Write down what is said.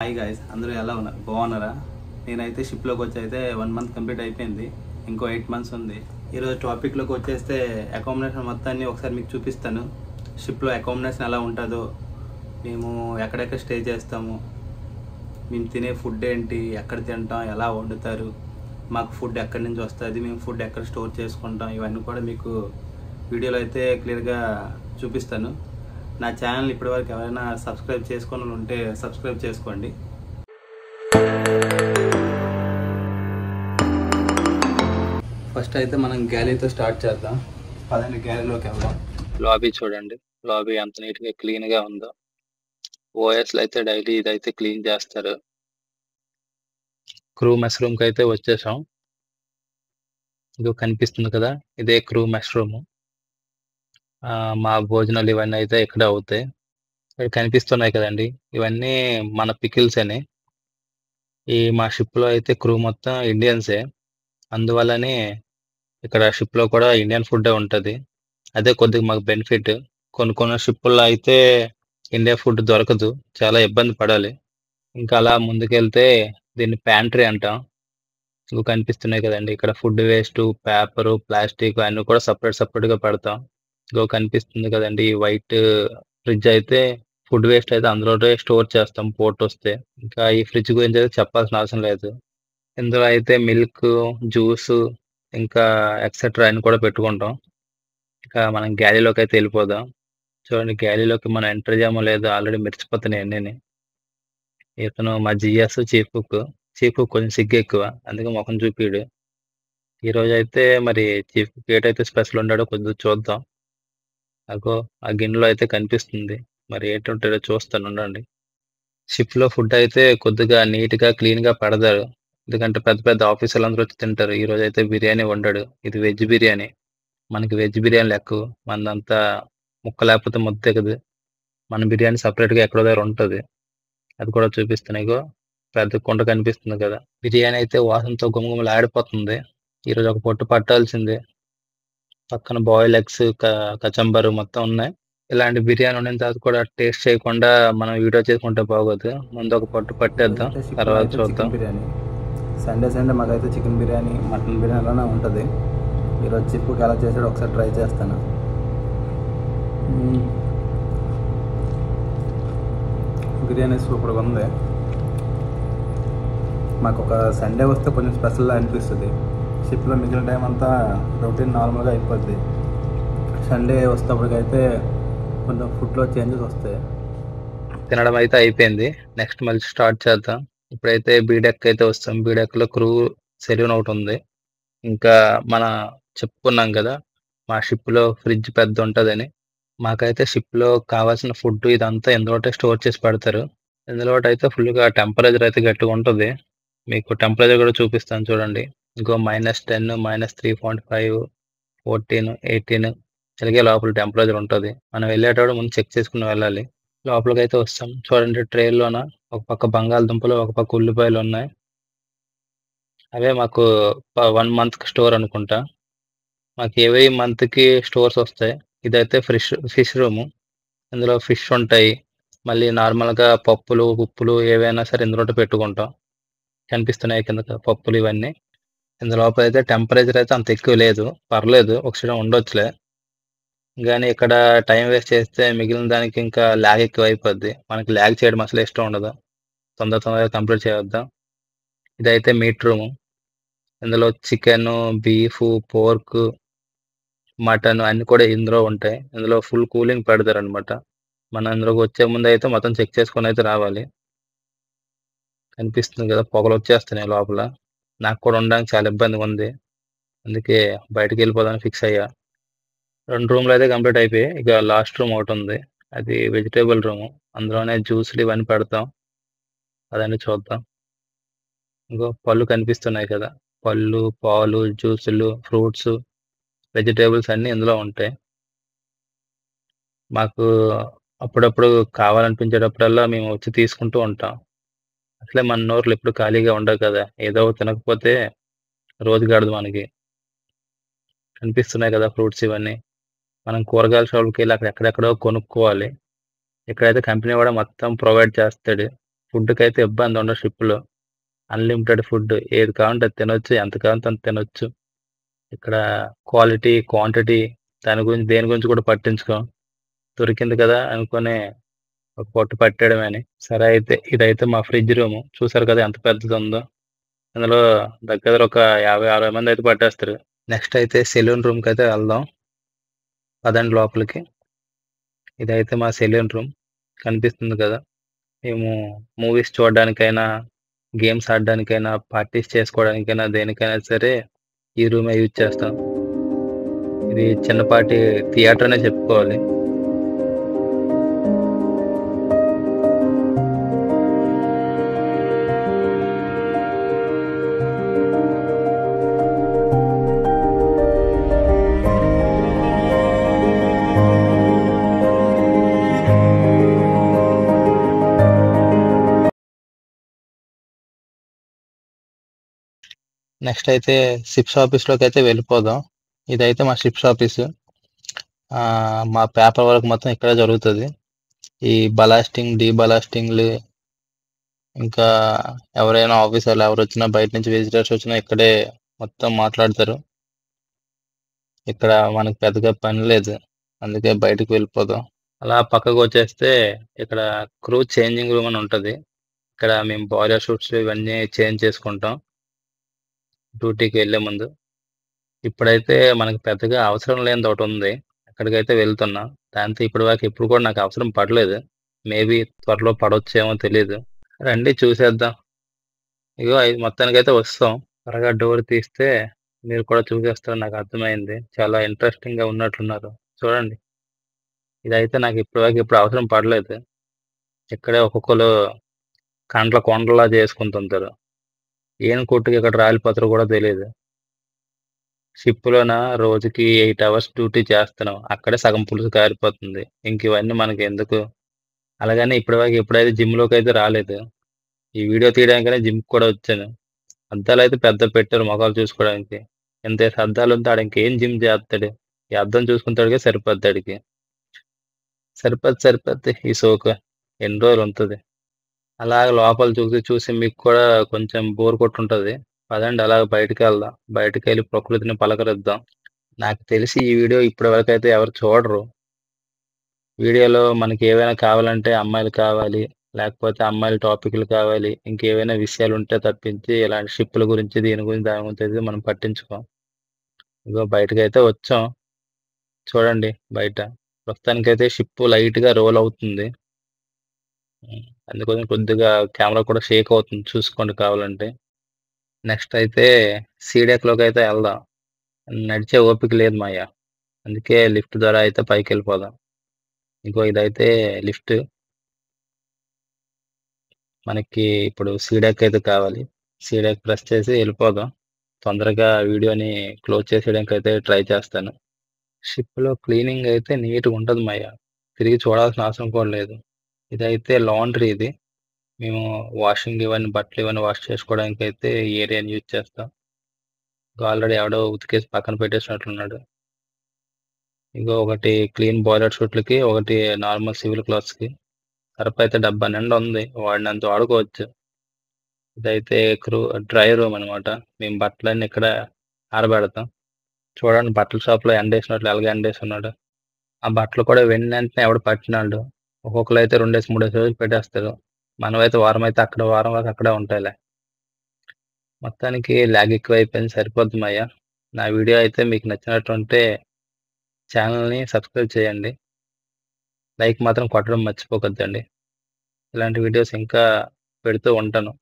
Hi guys, అందరూ ఎలా ఉన్నారు? బాగున్నారా? నేనైతే షిప్లోకి వచ్చి అయితే 1 మంత్ కంప్లీట్ అయిపోయింది. ఇంకో 8 మంత్స్ ఉంది. ఈరోజు టాపిక్లోకి వచ్చేస్తే అకామిడేషన్ మొత్తాన్ని ఒకసారి మీకు చూపిస్తాను. షిప్లో అకామిడేషన్ ఎలా ఉంటుందో, మేము ఎక్కడెక్కడ స్టే చేస్తాము, మేము తినే ఫుడ్ ఏంటి, ఎక్కడ తింటాం, ఎలా వండుతారు, మాకు ఫుడ్ ఎక్కడి నుంచి వస్తుంది, మేము ఫుడ్ ఎక్కడ స్టోర్ చేసుకుంటాం, ఇవన్నీ కూడా మీకు వీడియోలో అయితే క్లియర్గా చూపిస్తాను. నా ఛానల్ ఇప్పటివరకు ఎవరైనా సబ్స్క్రైబ్ చేసుకొని ఉంటే సబ్స్క్రైబ్ చేసుకోండి. ఫస్ట్ అయితే మనం గ్యాలరీతో స్టార్ట్ చేద్దాం. పదండి గ్యాలరీలోకి వెళ్దాం. లాబీ చూడండి, లాబీ ఎంత నీట్గా క్లీన్గా ఉందో. ఓఎస్లో అయితే డైలీ ఇదైతే క్లీన్ చేస్తారు. క్రూ మెస్ రూమ్కి అయితే వచ్చేసాం. ఇది కనిపిస్తుంది కదా, ఇదే క్రూ మెస్ రూమ్. మా భోజనాలు ఇవన్నీ అయితే ఇక్కడే అవుతాయి. ఇక్కడ కనిపిస్తున్నాయి కదండి, ఇవన్నీ మన పికిల్స్ అని. మా షిప్లో అయితే క్రూ మొత్తం ఇండియన్సే, అందువల్లనే ఇక్కడ షిప్లో కూడా ఇండియన్ ఫుడ్ ఉంటుంది. అదే కొద్దిగా మాకు బెనిఫిట్. కొన్ని షిప్పుల్లో అయితే ఇండియా ఫుడ్ దొరకదు, చాలా ఇబ్బంది పడాలి. ఇంకా అలా ముందుకెళ్తే దీన్ని ప్యాంట్రీ అంటాం. ఇవి కనిపిస్తున్నాయి కదండి, ఇక్కడ ఫుడ్ వేస్ట్, పేపరు, ప్లాస్టిక్ అన్నీ కూడా సపరేట్గా పెడతాం. ఇగో కనిపిస్తుంది కదండి, ఈ వైట్ ఫ్రిడ్జ్ అయితే ఫుడ్ వేస్ట్ అయితే అందులోనే స్టోర్ చేస్తాం పోర్ట్ వస్తే. ఇంకా ఈ ఫ్రిడ్జ్ గురించి అయితే చెప్పాల్సిన అవసరం లేదు. ఇందులో అయితే మిల్క్, జ్యూస్, ఇంకా ఎక్సెట్రా అని కూడా పెట్టుకుంటాం. ఇంకా మనం గ్యాలీలోకి అయితే వెళ్ళిపోదాం. చూడండి, గ్యాలీలోకి మనం ఎంటర్ చేయమో లేదో ఆల్రెడీ మెరిచిపోతున్నాయి అన్నీ. ఇతను మా GS chief cook. Chief cook కొంచెం సిగ్గు ఎక్కువ, అందుకే ముఖం చూపిడు. ఈ రోజు అయితే మరి చీఫ్ కుక్ ఏటైతే స్పెషల్ ఉండాడో కొద్దిగా చూద్దాం. అగో ఆ గిన్నెలో అయితే కనిపిస్తుంది, మరి ఏంటుంటాడో చూస్తాను, ఉండండి. షిప్లో ఫుడ్ అయితే కొద్దిగా నీట్గా క్లీన్గా పెడతారు, ఎందుకంటే పెద్ద పెద్ద ఆఫీసర్లు అందరూ వచ్చి తింటారు. ఈ రోజు అయితే బిర్యానీ వండాడు, ఇది వెజ్ బిర్యానీ. మనకి వెజ్ బిర్యానీలు ఎక్కువ, మనదంతా ముక్క లేకపోతే ముద్ద దిగదు. మన బిర్యానీ సపరేట్గా ఎక్కడో దగ్గర ఉంటుంది, అది కూడా చూపిస్తున్నాయి. ఇగో పెద్ద కుండ కనిపిస్తుంది కదా, బిర్యానీ అయితే వాసనతో గుమగుమలు ఆడిపోతుంది. ఈరోజు ఒక పొట్టు పట్టాల్సిందే. పక్కన బాయిల్ ఎగ్స్, కచంబరు మొత్తం ఉన్నాయి. ఇలాంటి బిర్యానీ వండిన తర్వాత కూడా టేస్ట్ చేయకుండా మనం వీడియో చేసుకుంటే బాగోదు. ముందు ఒక పొట్టు పట్టేద్దాం, తర్వాత చూద్దాం. బిర్యానీ సండే మాకైతే చికెన్ బిర్యానీ, మటన్ బిర్యానీ అలానే ఉంటుంది. ఈరోజు చిప్పుకి ఎలా చేసాడో ఒకసారి ట్రై చేస్తాను. బిర్యానీ సూపర్గా ఉంది. మాకు ఒక సండే వస్తే కొంచెం స్పెషల్గా అనిపిస్తుంది. షిప్లో మిగిలిన టైం అంతా రొటీన్ నార్మల్గా అయిపోద్ది. సండే వస్తేప్పటికైతే కొంచెం ఫుడ్లో చేంజెస్ వస్తాయి. తినడం అయితే అయిపోయింది, నెక్స్ట్ మళ్ళీ స్టార్ట్ చేద్దాం. ఇప్పుడైతే బీడెక్ అయితే వస్తాం. బీడెక్లో క్రూ సెలూన్ ఒకటి ఉంది. ఇంకా మన చెప్పుకున్నాం కదా, మా షిప్లో ఫ్రిడ్జ్ పెద్ద ఉంటుందని. మాకైతే షిప్లో కావాల్సిన ఫుడ్ ఇదంతా ఇందులోటే స్టోర్ చేసి పెడతారు. ఇందులో అయితే ఫుల్గా టెంపరేచర్ అయితే గట్టిగా ఉంటుంది. మీకు టెంపరేచర్ కూడా చూపిస్తాను చూడండి. ఇంకో -10, -3.5, 14, 18 ఇలాగే లోపల టెంపరేచర్ ఉంటుంది. మనం వెళ్ళేటప్పుడు ముందు చెక్ చేసుకుని వెళ్ళాలి. లోపలికి అయితే వస్తాం. చూడండి, ట్రైల్లోన ఒక పక్క బంగాళదుంపలు, ఒక పక్క ఉల్లిపాయలు ఉన్నాయి. అవే మాకు 1 మంత్కి స్టోర్ అనుకుంటా. మాకు ఎవ్రీ మంత్కి స్టోర్స్ వస్తాయి. ఇదైతే ఫిష్ రూము. ఇందులో ఫిష్ ఉంటాయి. మళ్ళీ నార్మల్గా పప్పులు, ఉప్పులు ఏవైనా సరే ఇందులో పెట్టుకుంటాం. కనిపిస్తున్నాయి కింద పప్పులు ఇవన్నీ. ఇందులోపల అయితే టెంపరేచర్ అయితే అంత ఎక్కువ లేదు, పర్లేదు, ఒకసారి ఉండొచ్చులే. కానీ ఇక్కడ టైం వేస్ట్ చేస్తే మిగిలిన దానికి ఇంకా ల్యాగ్ ఎక్కువ అయిపోద్ది. మనకి ల్యాగ్ చేయడం అసలు ఇష్టం ఉండదు, తొందరగా కంప్లీట్ చేయొద్దాం. ఇదైతే మీట్ రూము. ఇందులో చికెన్, బీఫ్, పోర్క్, మటన్ అన్ని కూడా ఇందులో ఉంటాయి. ఇందులో ఫుల్ కూలింగ్ పెడతారు అనమాట. మనం ఇందులోకి వచ్చే ముందు అయితే మొత్తం చెక్ చేసుకొని అయితే రావాలి. కనిపిస్తుంది కదా, పొగలు వచ్చేస్తున్నాయి లోపల. నాకు కూడా ఉండడానికి చాలా ఇబ్బందిగా ఉంది, అందుకే బయటకు వెళ్ళిపోదామని ఫిక్స్ అయ్యా. 2 రూమ్లు అయితే కంప్లీట్ అయిపోయాయి. ఇక లాస్ట్ రూమ్ ఒకటి ఉంది, అది వెజిటేబుల్ రూము. అందులోనే జ్యూస్లు ఇవన్నీ పెడతాం, అదన్నీ చూద్దాం. ఇంకో పళ్ళు కనిపిస్తున్నాయి కదా, పళ్ళు, పాలు, జ్యూసులు, ఫ్రూట్స్, వెజిటేబుల్స్ అన్నీ ఇందులో ఉంటాయి. మాకు అప్పుడప్పుడు కావాలనిపించేటప్పుడల్లా మేము వచ్చి తీసుకుంటూ ఉంటాం. అసలే మన నోర్లు ఎప్పుడు ఖాళీగా ఉండవు కదా, ఏదో తినకపోతే రోజు గడదు మనకి. కనిపిస్తున్నాయి కదా ఫ్రూట్స్ ఇవన్నీ. మనం కూరగాయల షాప్కి వెళ్ళి అక్కడ ఎక్కడెక్కడో కొనుక్కోవాలి. ఇక్కడైతే కంపెనీ కూడా మొత్తం ప్రొవైడ్ చేస్తాడు. ఫుడ్‌కైతే ఇబ్బంది ఉండదు షిప్‌లో. అన్‌లిమిటెడ్ ఫుడ్ ఏది కావాలంటే అది తినొచ్చు. ఎంత కావాలంటే అంత తినొచ్చు. ఇక్కడ క్వాలిటీ, క్వాంటిటీ దేని గురించి కూడా పట్టించుకోం. దొరికింది కదా అనుకోని ఒక పొట్టు పట్టేయడమేని. సరే అయితే ఇదైతే మా ఫ్రిడ్జ్ రూము. చూసారు కదా ఎంత పెద్దదుందో. అందులో దగ్గర దగ్గర ఒక 50, 60 మందైతే పట్టేస్తారు. నెక్స్ట్ అయితే సెలూన్ రూమ్‌కైతే వెళ్దాం. పదండి లోపలికి. ఇదైతే మా సెలూన్ రూమ్. కనిపిస్తుంది కదా! మేము మూవీస్ చూడడానికైనా, గేమ్స్ ఆడడానికైనా, పార్టీస్ చేసుకోవడానికైనా, దేనికైనా సరే ఈ రూమే యూజ్ చేస్తాం. ఇది చిన్నపాటి థియేటర్ అనే చెప్పుకోవాలి. నెక్స్ట్ అయితే షిప్స్ ఆఫీస్‌లోకైతే వెళ్ళిపోదాం. ఇదైతే మా షిప్స్ ఆఫీసు. మా పేపర్ వర్క్ మొత్తం ఇక్కడే జరుగుతది. ఈ బలాస్టింగ్, డీబలాస్టింగ్‌లు ఇంకా ఎవరైనా ఆఫీసర్లు ఎవరొచ్చినా బయట నుంచి విజిటర్స్ వచ్చినా ఇక్కడే మొత్తం మాట్లాడతారు. ఇక్కడ మనకు పెద్దగా పని లేదు. అందుకే బయటకి వెళ్ళిపోదాం. అలా పక్కకొచ్చేస్తే ఇక్కడ క్రూ చేంజింగ్ రూమ్ అని ఉంటది. ఇక్కడ మేము బాయిలర్ సూట్స్ ఇవన్నీ చేంజ్ చేసుకుంటాం డ్యూటీకి వెళ్ళే ముందు. ఇప్పుడైతే మనకు పెద్దగా అవసరం లేనిది ఒకటుంది. అక్కడికైతే వెళ్తున్నా. దాంతో ఇప్పటివరకు ఎప్పుడు కూడా నాకు అవసరం పడలేదు. మేబీ త్వరలో పడొచ్చేమో తెలీదు. రండి చూసేద్దాం. ఇగో మొత్తానికైతే వస్తాం. త్వరగా డోర్ తీస్తే మీరు కూడా చూసేస్తారు నాకు అర్థమైంది. చాలా ఇంట్రెస్టింగ్‌గా ఉన్నట్లున్నారు. చూడండి. ఇదైతే నాకు ఇప్పటివరకు ఎప్పుడు అవసరం పడలేదు. ఇక్కడే ఒక్కొక్కళ్ళు కండ్ల కొండల్లా చేసుకుంటుంటారు. ఏం కొట్టుకి ఇక్కడ రాలిపోతారో కూడా తెలీదు. షిప్‌లోన రోజుకి 8 అవర్స్ డ్యూటీ చేస్తున్నాం. అక్కడే సగం పులుసు కారిపోతుంది. ఇంక ఇవన్నీ మనకెందుకు? అలాగని ఇప్పటివరకు ఎప్పుడైతే జిమ్‌లోకైతే రాలేదు. ఈ వీడియో తీయడానికనే జిమ్‌కి కూడా వచ్చాను. అద్దాలైతే పెద్దవి పెట్టారు మొఖాలు చూసుకోవడానికి. ఇంతేసి అద్దాలుంటే ఆడింకేం జిమ్ చేత్తాడు? ఈ అద్దం చూసుకుంటాడికే సరిపోద్ది ఆడికి. సరిపోద్ది ఈ సోకు. ఎన్ని రోజులుంటది. అలాగ లోపల చూసి చూసి మీకు కూడా కొంచెం బోర్ కొట్టుంటది. పదండి అలాగ బయటికెళ్దాం. బయటికెళ్ళి ప్రకృతిని పలకరిద్దాం. నాకు తెలిసి ఈ వీడియో ఇప్పటి వరకైతే ఎవరు చూడరు. వీడియోలో మనకేవైనా కావాలంటే అమ్మాయిలు కావాలి, లేకపోతే అమ్మాయిల టాపిక్‌లు కావాలి, ఇంకేవైనా విషయాలుంటే తప్పించి ఇలాంటి షిప్పుల గురించి, దీని గురించి, దాని గురించి అయితే మనం పట్టించుకోం. ఇగో బయటకైతే వచ్చాం. చూడండి బయట. ప్రస్తుతానికైతే షిప్ లైట్‌గా రోల్ అవుతుంది. అందుకోసం కొద్దిగా కెమెరా కూడా షేక్ అవుతుంది. చూసుకోండి కావాలంటే. నెక్స్ట్ అయితే సీ డెక్‌లోకైతే ఎళ్దాం. నడిచే ఓపిక లేదు మాయ. అందుకే లిఫ్ట్ ద్వారా అయితే పైకెళ్ళిపోదాం. ఇగో ఇదైతే లిఫ్ట్. మనకి ఇప్పుడు సీ డెక్ అయితే కావాలి. సీ డెక్ ప్రెస్ చేసి ఎళ్ళిపోదాం. తొందరగా వీడియోని క్లోజ్ చేసేయడానికైతే ట్రై చేస్తాను. షిప్‌లో క్లీనింగ్ అయితే నీట్‌గుంటది మాయ. తిరిగి చూడాల్సిన అవసరం కూడా లేదు. ఇదైతే లాండ్రీ ఇది. మేము వాషింగ్ ఇవన్నీ బట్టలు ఇవన్నీ వాష్ చేసుకోవడానికైతే ఈ ఏరియాని యూజ్ చేస్తాం. ఆల్రెడీ ఎవడో ఉతికేసి పక్కన పెట్టేసినట్లున్నాడు. ఇగో ఒకటి క్లీన్ బాయిలర్ సూట్‌లకి, ఒకటి నార్మల్ సివిల్ క్లాత్స్‌కి. సర్ఫ్ అయితే డబ్బా నిండా ఉంది. వాడినంత వాడుకోవచ్చు. ఇదైతే డ్రై రూమ్ అనమాట. మేము బట్టలన్నీ ఇక్కడ ఆరబెడతాం. చూడండి బట్టల షాప్‌లో ఎండేసినట్లు ఎలాగ ఎండేసున్నాడు. ఆ బట్టలు కూడా వెంటనే ఎవడు పట్టినాడు. ఒక్కొక్కళ్ళైతే 2 3 రోజులు పెట్టేస్తారు. మనమైతే వారమైతే అక్కడ వారం వరకు అక్కడే ఉంటాయిలే. మొత్తానికి లాగ్ ఎక్కువైపోయింది సరిపోద్ది మయ్య. నా వీడియో అయితే మీకు నచ్చినట్టుంటే ఛానల్‌ని సబ్స్క్రైబ్ చేయండి. లైక్ మాత్రం కొట్టడం మర్చిపోకొద్దండి. ఇలాంటి వీడియోస్ ఇంకా పెడుతూ ఉంటాను.